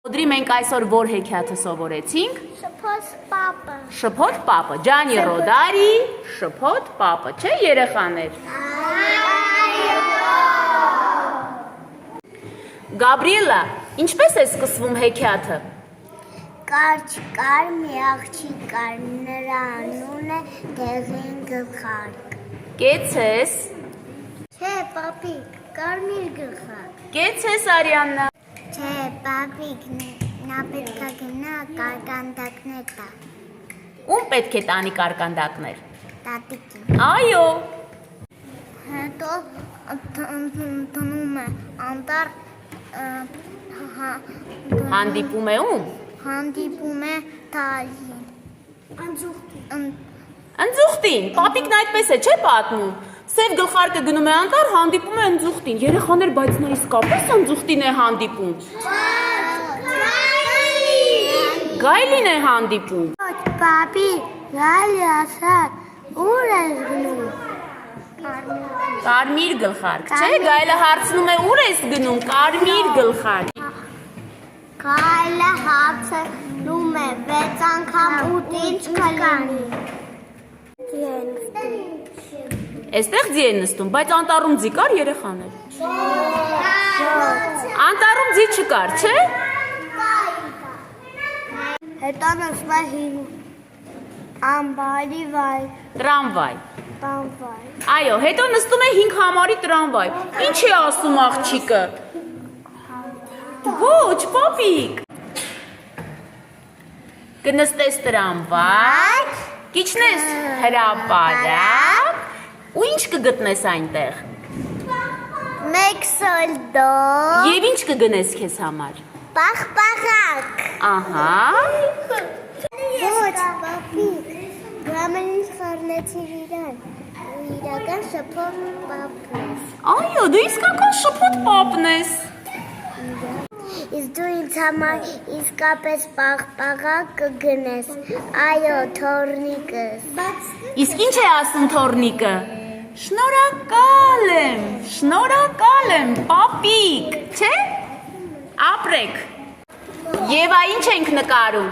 Ոդրի մենք այսօր որ հեքիաթը սովորեցինք։ Շփոթ պապը։ Շփոթ պապը, Ջանի Ռոդարի շփոթ պապը, չէ երեխաներ։ Գաբրիելա, ինչպես է սկսվում հեքիաթը։ Կար չկար, մի աղջիկ կար, նրա անունը Դեղին Գլխարկ։ Կեցես։ Չէ, պապիկ, Կարմիր Գլխարկ։ Կեցես Արիաննա։ Չէ, պապիկ, նա պետք է գնա կարկանդակներ տա։ Ում պետք է տանի կարկանդակներ։ Տատիկին։ Այո։ Հետո տնում է անտառ Հանդիպում է ում։ հանդիպում է Թալին։ Ընձուղտին, պապիկն այդպես է, չէ պատմում։ Սև գլխարկը գնում է անտառ, հանդիպում է ընձուղտին։ Երեխաներ, բայց նա իսկապես ընձուղտին է հանդիպում։ Գայլին է հանդիպում։ Պապի, գալի ասա, ուր ես գնում։ Կարմիր գլխարկ, չէ, գայլը հարցնում է ուր ես գնում, կարմիր գլխարկ։ Գայլը հարցնում է 6 անգամ 8 ինչ կլինի։ Այստեղ ձի են նստում, բայց անտառում ձի կար երեխաներ։ Անտառում ձի չկար, չէ։ Հետո նստում է հին ամբարի վայր, Տրամվայ։ տանվայ։ Այո, հետո նստում է 5 համարի տրամվայ։ Ինչ է ասում աղջիկը։ Ոչ, պապիկ։ Կնստես տրամվայ, կիջնես հրապարակ, ու ինչ կգտնես այնտեղ։ Մեկ սոլդո, Եվ ինչ կգնես քեզ համար։ պաղպաղակ։ Ահա։ Ոչ, պապի, գամենից խառնեցիր իրան, ու իրական շփոթ պապն ես։ Այո, դու իսկական շփոթ պապն ես։ Իսկ դու ինձ համար իսկապես պաղպաղակ կգնես, այո, թորնիկս։ Իսկ ինչ է ասում թորնիկը։ Շնորհակալ եմ, պապիկ, չէ։ Ապրեք։ Եվա ինչ ենք նկարում։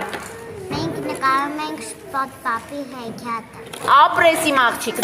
Մենք նկարում ենք շփոթ պապի հեքիաթը։ Ապրես իմ աղջիկ։